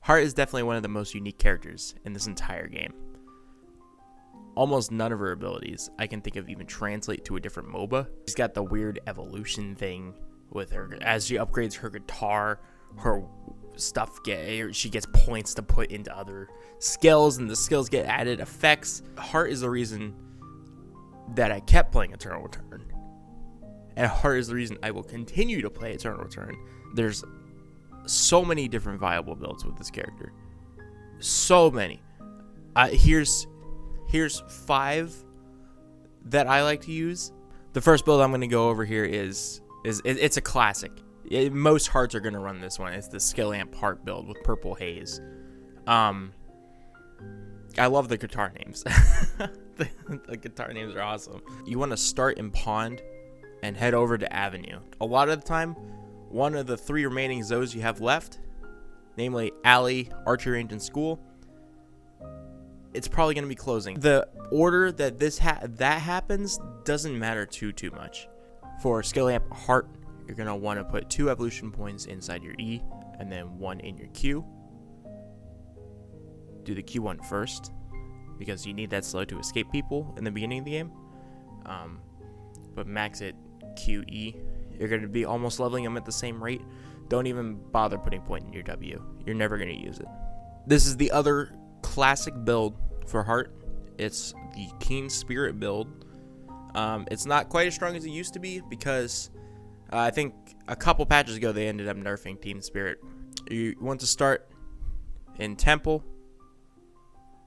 Hart is definitely one of the most unique characters in this entire game. Almost none of her abilities I can think of even translate to a different MOBA. She's got the weird evolution thing with her. As she upgrades her guitar, her stuff she gets points to put into other skills, and the skills get added effects. Hart is the reason that I kept playing Eternal Return, and Hart is the reason I will continue to play Eternal Return. There's so many different viable builds with this character, so many. Here's 5 that I like to use. The first build I'm going to go over here is it's a classic. Most Harts are going to run this one. It's the Skill Amp Hart build with Purple Haze. I love the guitar names. The guitar names are awesome. You want to start in Pond and head over to Avenue. A lot of the time, one of the 3 remaining zones you have left, namely Alley, Archery Range, and School, it's probably going to be closing. The order that that happens doesn't matter too much. For Skill Amp Hart, you're going to want to put 2 evolution points inside your E and then 1 in your Q. Do the Q1 first because you need that slow to escape people in the beginning of the game. But max it QE. You're going to be almost leveling them at the same rate. Don't even bother putting point in your W. You're never going to use it. This is the other classic build for Hart. It's the Keen Spirit build. It's not quite as strong as it used to be because I think a couple patches ago they ended up nerfing Team Spirit. You want to start in Temple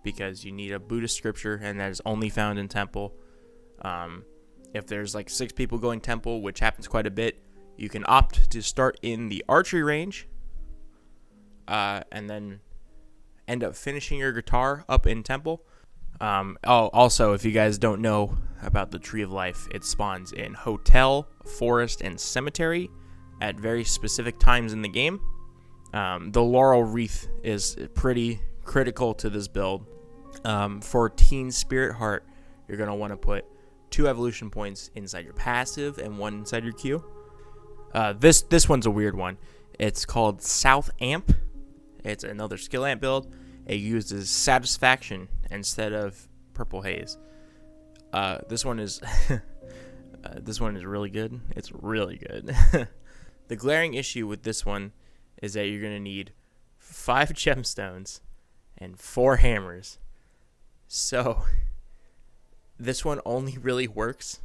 because you need a Buddhist scripture, and that is only found in Temple. If there's like 6 people going Temple, which happens quite a bit, you can opt to start in the Archery Range and then end up finishing your guitar up in Temple. Also, if you guys don't know about the Tree of Life, it spawns in Hotel, Forest, and Cemetery at very specific times in the game. The Laurel Wreath is pretty critical to this build. For Teen Spirit Hart, you're going to want to put 2 evolution points inside your passive and 1 inside your Q. This one's a weird one. It's called South Amp. It's another skill amp build. It uses Satisfaction instead of Purple Haze. This one is really good. It's really good. The glaring issue with this one is that you're going to need 5 gemstones and 4 hammers. So this one only really works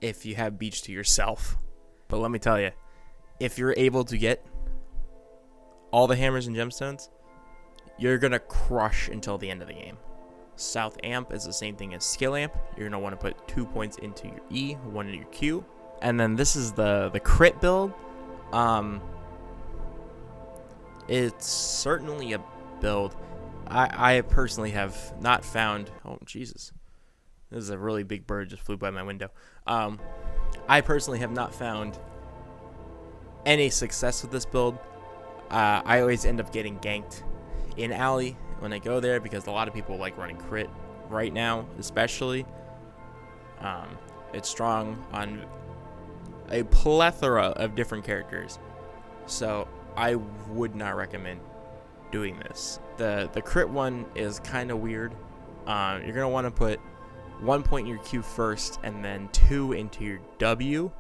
if you have Beach to yourself. But let me tell you, if you're able to get all the hammers and gemstones, you're going to crush until the end of the game. South Amp is the same thing as Skill Amp. You're going to want to put 2 points into your E, 1 in your Q. And then this is the crit build. It's certainly a build I personally have not found... Oh, Jesus. This is a really big bird just flew by my window. I personally have not found any success with this build. I always end up getting ganked in Alley when I go there because a lot of people like running crit right now, especially. It's strong on a plethora of different characters, so I would not recommend doing this. The crit one is kind of weird. You're gonna want to put 1 point in your Q first, and then 2 into your W,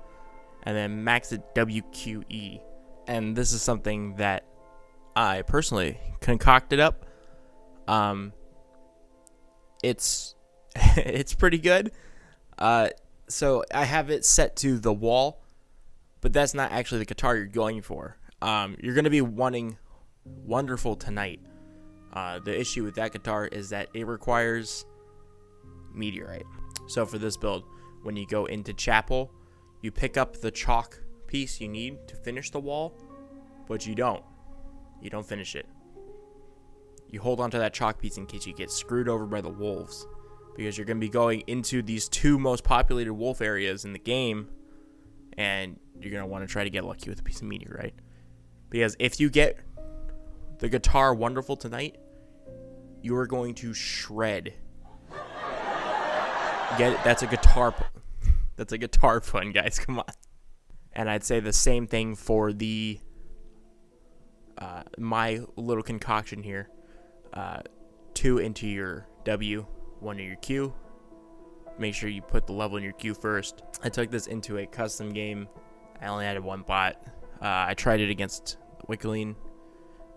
and then max it WQE. And this is something that I personally concocted up. It's it's pretty good. So I have it set to the wall, but that's not actually the guitar you're going for. You're going to be wanting Wonderful Tonight. The issue with that guitar is that it requires Meteorite. So for this build, when you go into Chapel, you pick up the chalk piece you need to finish the wall, but you don't finish it. You hold onto that chalk piece in case you get screwed over by the wolves, because you're going to be going into these 2 most populated wolf areas in the game, and you're going to want to try to get lucky with a piece of meteorite. Because if you get the guitar Wonderful Tonight, you are going to shred. Get it? That's a guitar pun, guys. Come on. And I'd say the same thing for the my little concoction here. 2 into your W, 1 in your Q. Make sure you put the level in your Q first. I took this into a custom game. I only had 1 bot. I tried it against Wickeline.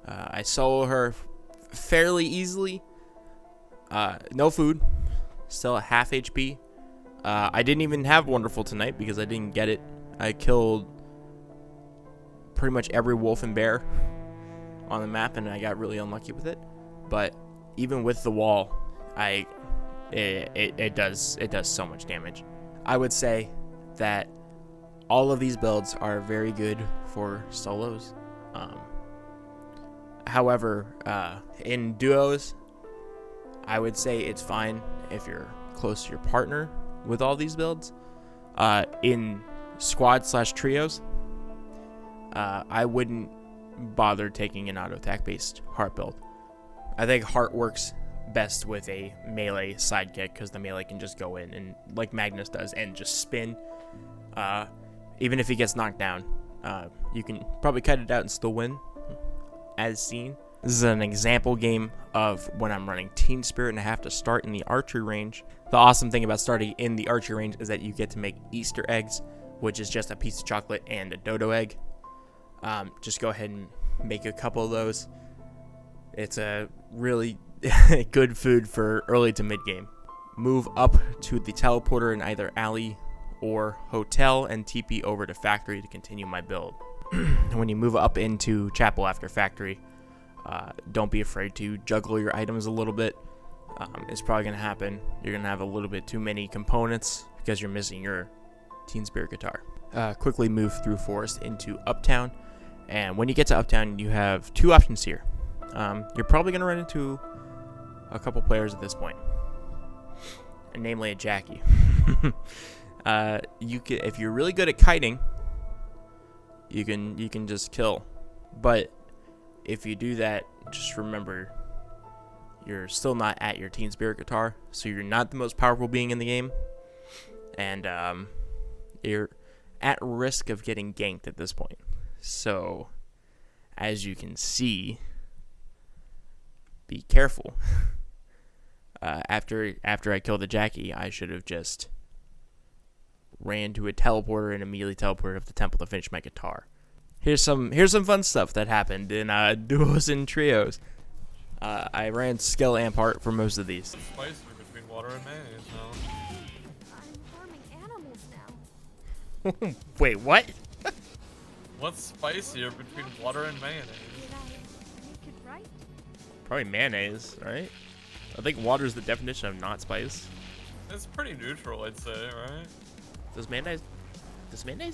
I solo her fairly easily. No food. Still at half HP. I didn't even have Wonderful tonight because I didn't get it. I killed pretty much every wolf and bear on the map, and I got really unlucky with it. But even with the wall, it does so much damage. I would say that all of these builds are very good for solos. However, in duos, I would say it's fine if you're close to your partner with all these builds. In squad/trios, I wouldn't bother taking an auto attack based Hart build. I think Hart works best with a melee sidekick because the melee can just go in and, like Magnus does, and just spin. Even if he gets knocked down, you can probably cut it out and still win, as seen. This is an example game of when I'm running Team Spirit and I have to start in the archery range. The awesome thing about starting in the archery range is that you get to make Easter eggs, which is just a piece of chocolate and a dodo egg. Just go ahead and make a couple of those. It's a really good food for early to mid game. Move up to the teleporter in either alley or hotel and TP over to factory to continue my build. When you move up into chapel after factory, don't be afraid to juggle your items a little bit. It's probably going to happen. You're going to have a little bit too many components because you're missing your Teen Spirit guitar. Quickly move through forest into Uptown. And when you get to Uptown, you have 2 options here. You're probably going to run into a couple players at this point, and namely a Jackie. If you're really good at kiting, you can just kill. But if you do that, just remember you're still not at your Teen Spirit guitar, so you're not the most powerful being in the game, and you're at risk of getting ganked at this point. So, as you can see, be careful. After I killed the Jackie, I should have just ran to a teleporter and immediately teleported up the temple to finish my guitar. Here's some fun stuff that happened in duos and trios. I ran skill and Hart for most of these. It's spicy between water and mayonnaise now. I'm farming animals now. Wait, what? What's spicier between water and mayonnaise? Did I make it right? Probably mayonnaise, right? I think water's the definition of not spice. It's pretty neutral, I'd say, right? Does mayonnaise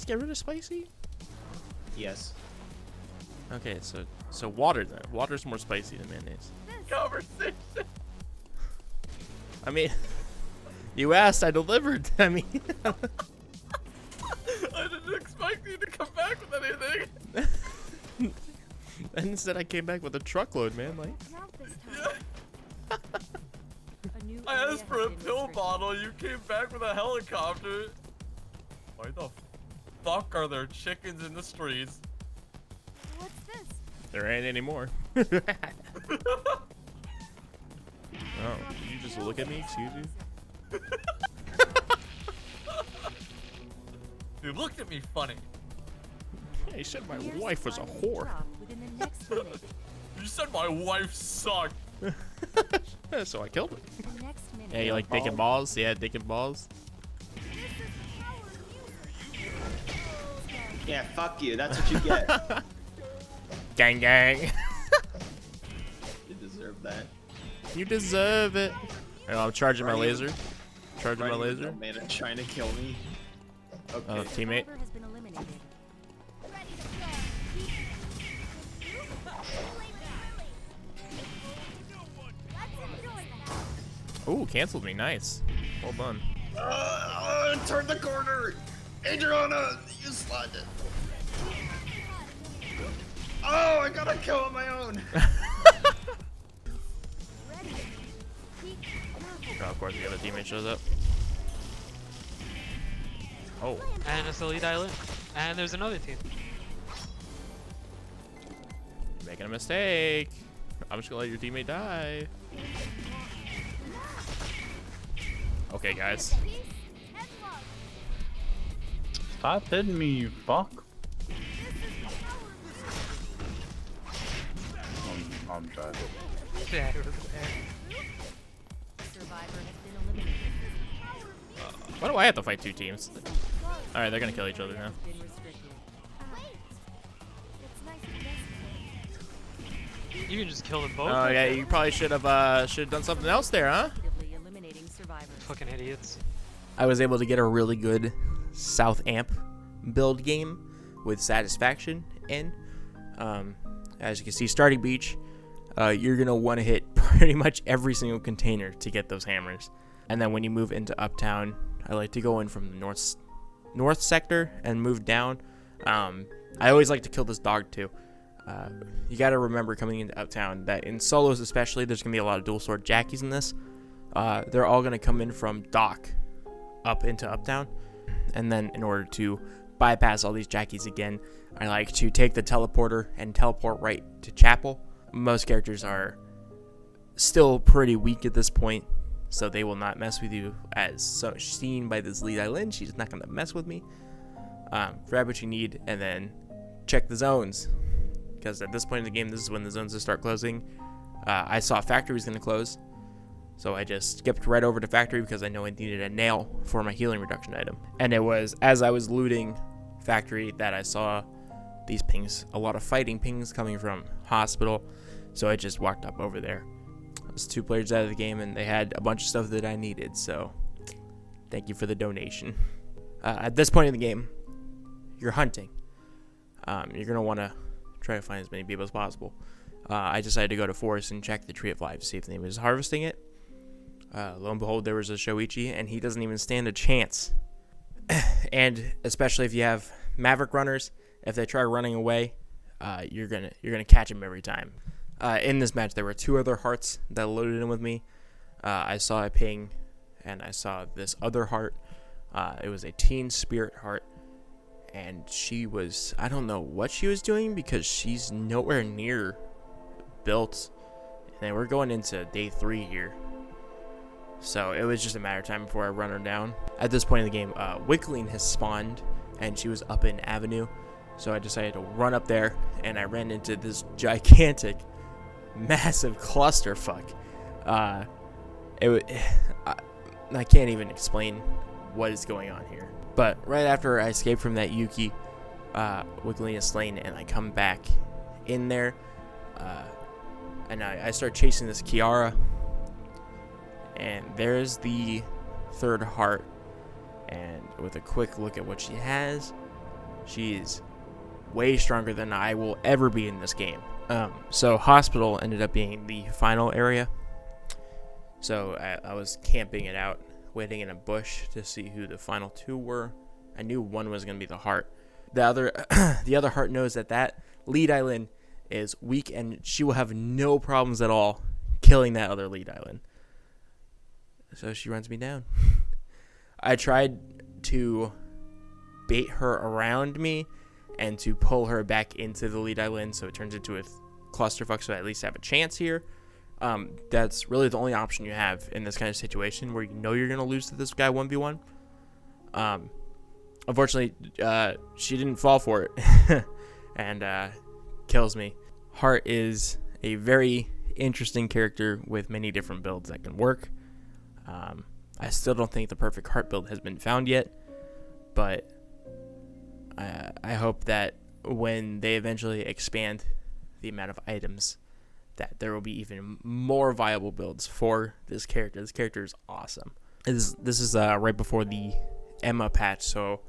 get rid of spicy? Yes. Okay, so water then. Water's more spicy than mayonnaise. Conversation. I mean, you asked, I delivered. I mean, I didn't expect you to come back with anything. and instead I came back with a truckload, man. Like, Not this Yeah. time. A new I area asked for a has been pill restricted. bottle, you came back with a helicopter. Why the fuck are there chickens in the streets? What's this? there ain't any more. Oh, did you just look at me? Excuse you? You looked at me funny. He said my Nearest wife was a final whore. drop within the next minute. You said my wife sucked. So I killed her. The next minute. Yeah, you like dick and balls? Yeah, dick and balls. Yeah, fuck you. That's what you get. Gang gang. You deserve that. You deserve it. Oh, I'm charging my Are you- laser. Charging my Running with laser. no mana trying to kill me. Okay. Oh, teammate. Survivor has been eliminated. Ooh, canceled me. Nice. Well done. Turn the corner! Adriana! You slid it. Oh, I got a kill on my own! Oh, of course, the other teammate shows up. Oh, And it's the lead island. And there's another team. Making a mistake. I'm just gonna let your teammate die. Okay, guys. Stop hitting me, you fuck. I'm dead. Survivor has been eliminated. Why do I have to fight two teams? Alright, they're gonna kill each other now. Been restricted. Wait. It's nice to You can just kill them both. Oh yeah, you probably should have done something else there, huh? positively eliminating survivors. Fucking idiots. I was able to get a really good South Amp build game with satisfaction in. As you can see, starting beach, you're gonna want to hit pretty much every single container to get those hammers. And then when you move into Uptown, I like to go in from the north sector and move down. I always like to kill this dog too. You got to remember coming into Uptown that in solos especially, there's going to be a lot of dual sword jackies in this. They're all going to come in from dock up into Uptown. And then in order to bypass all these jackies again, I like to take the teleporter and teleport right to Chapel. Most characters are still pretty weak at this point, so they will not mess with you, as so seen by this lead Eileen. She's not going to mess with me. Grab what you need and then check the zones, because at this point in the game, this is when the zones will start closing. I saw factory was going to close, so I just skipped right over to factory because I know I needed a nail for my healing reduction item. And it was as I was looting factory that I saw these pings, a lot of fighting pings coming from hospital, so I just walked up over there. I was 2 players out of the game and they had a bunch of stuff that I needed, so thank you for the donation. At this point in the game, you're hunting. You're going to want to try to find as many people as possible. I decided to go to forest and check the tree of life to see if anybody was harvesting it. Lo and behold, there was a Shoichi, and he doesn't even stand a chance. And especially if you have Maverick runners, if they try running away, you're gonna catch them every time. In this match, there were 2 other Harts that loaded in with me. I saw a ping, and I saw this other Hart. It was a Teen Spirit Hart, and she was, I don't know what she was doing because she's nowhere near built, and we're going into day 3 here. So it was just a matter of time before I run her down. At this point in the game, Wickling has spawned, and she was up in Avenue. So I decided to run up there, and I ran into this gigantic, massive clusterfuck. I can't even explain what is going on here. But right after I escape from that Yuki, Wiggly is slain, and I come back in there, and I start chasing this Kiara, and there's the 3rd Hart, and with a quick look at what she has, she's way stronger than I will ever be in this game. So hospital ended up being the final area, so I was camping it out, waiting in a bush to see who the final 2 were. I knew one was going to be the Hart. The other Hart knows that lead island is weak, and she will have no problems at all killing that other lead island. So she runs me down. I tried to bait her around me and to pull her back into the lead island so it turns into a clusterfuck, so I at least have a chance here. That's really the only option you have in this kind of situation where you know you're going to lose to this guy 1v1. Unfortunately, she didn't fall for it and kills me. Hart is a very interesting character with many different builds that can work. I still don't think the perfect Hart build has been found yet, but I hope that when they eventually expand the amount of items, that there will be even more viable builds for this character. This character is awesome. This is right before the Emma patch, so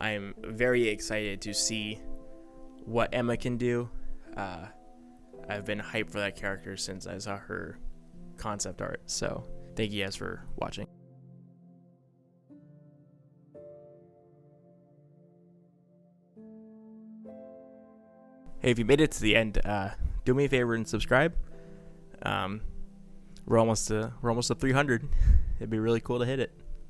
I'm very excited to see what Emma can do. I've been hyped for that character since I saw her concept art, so thank you guys for watching. Hey, if you made it to the end, do me a favor and subscribe. We're almost to 300. It'd be really cool to hit it.